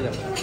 காட்டுங்க.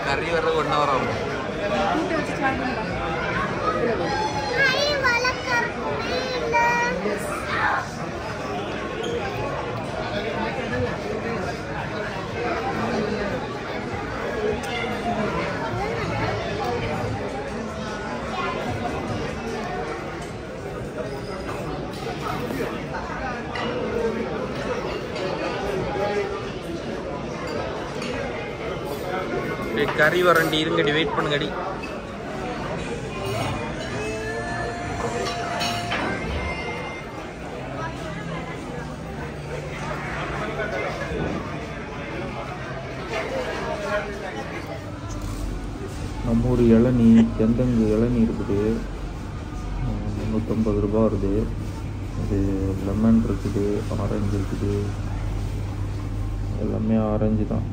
கறி வர்றது 1 hour ஆகும். கறி வரண்டி இருங்கடி, வெயிட் பண்ணுங்கடி. நம்ம ஒரு இளநீ, செந்தங்கு இளநீ இருக்குது, 350 ரூபா வருது. இது லெமன் இருக்குது, ஆரஞ்சு இருக்குது, எல்லாமே ஆரஞ்சு தான்.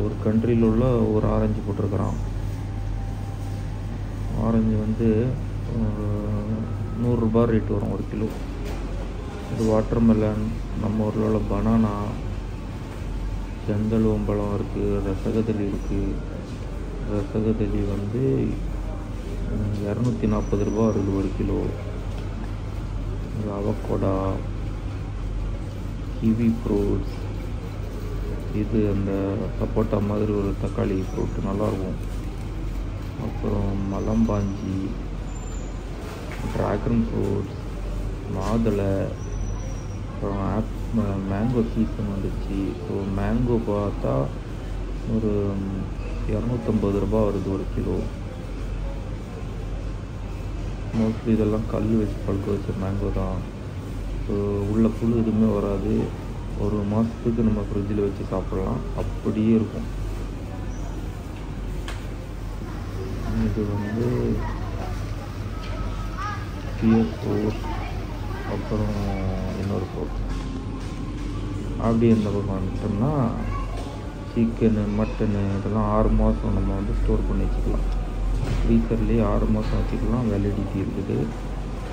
ஒரு கண்ட்ரியில் உள்ள ஒரு ஆரஞ்சு போட்டிருக்கிறான். ஆரஞ்சு வந்து 100 ரூபா ரேட் வரும் 1 கிலோ. இது வாட்டர்மெலன், நம்ம ஊரில் உள்ள பனானா, செந்தழுவம்பழம் இருக்குது, ரசகதளி இருக்குது. ரசகதளி வந்து 240 ரூபா வருது 1 கிலோ. அவகோடா, கிவி ஃப்ரூட்ஸ், இது அந்த சப்போட்டா மாதிரி ஒரு தக்காளி ஃப்ரூட் நல்லாயிருக்கும். அப்புறம் மலம்பாஞ்சி, ட்ராகன் ஃப்ரூட்ஸ், மாதுளை, அப்புறம் மேங்கோ சீசன் வந்துடுச்சு. ஸோ மேங்கோ பார்த்தா ஒரு 250 ரூபா வருது 1 கிலோ. மோஸ்ட்லி இதெல்லாம் கல் வச்சு பழுக்க வச்ச மேங்கோ தான். ஸோ உள்ள புழு எதுவுமே வராது. 1 மாதத்துக்கு நம்ம ஃப்ரிட்ஜில் வச்சு சாப்பிட்லாம், அப்படியே இருக்கும். இது வந்து பியர் ஃப்ரூட், அப்புறம் இன்னொரு ஃப்ரூட். அப்படி இந்த பக்கம் வந்துட்டோம்னா சிக்கனு, மட்டனு இதெல்லாம் 6 மாதம் நம்ம வந்து ஸ்டோர் பண்ணி வச்சுக்கலாம். ஃப்ரீசர்லேயே 6 மாதம் வச்சுக்கலாம். வேலிடிட்டி இருக்குது,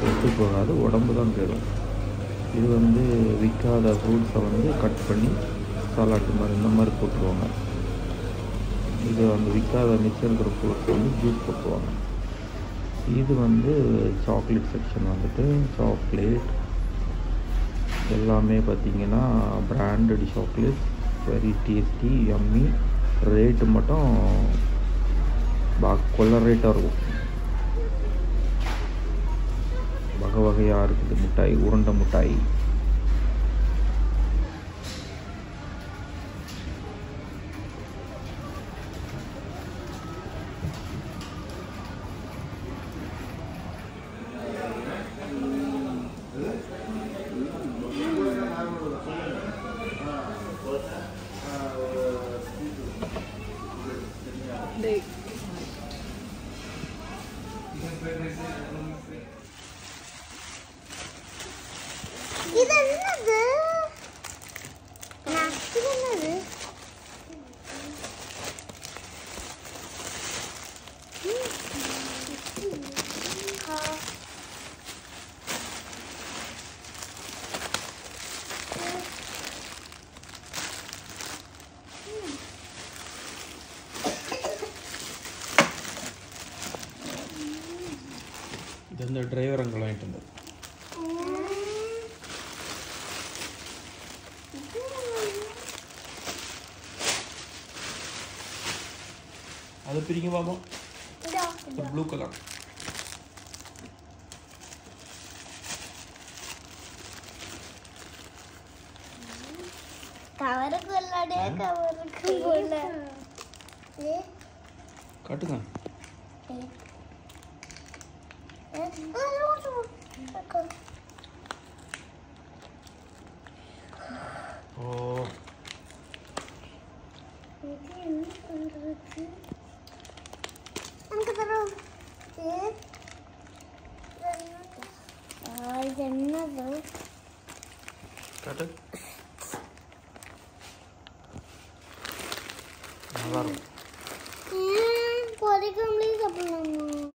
ஒத்து போகாது, உடம்பு தான் கேடும். இது வந்து விற்காத ஃப்ரூட்ஸை வந்து கட் பண்ணி சாலாட்டு மாதிரி இந்த மாதிரி போட்டுருவாங்க. இது அந்த விற்காத மிச்சம் இருக்கிற ஃப்ரூட்ஸ் வந்து ஜூஸ் போட்டுருவாங்க. இது வந்து சாக்லேட் செக்ஷன் வந்துட்டு சாக்லேட் எல்லாமே பார்த்திங்கன்னா branded chocolate, very tasty, yummy. Rate மட்டும் கொள்ள ரேட்டாக இருக்கும். வகை வகையாக இருக்குது மிட்டாய், உருண்டை மிட்டாய். இந்த டிரைவர் அங்கே வாங்கிட்டு வந்தது. அது பிரிங்க பாப்போம். ப்ளூ கலர் காட்டுங்க. ஓ என்னது காட்டு. நல்லா இருக்கும்.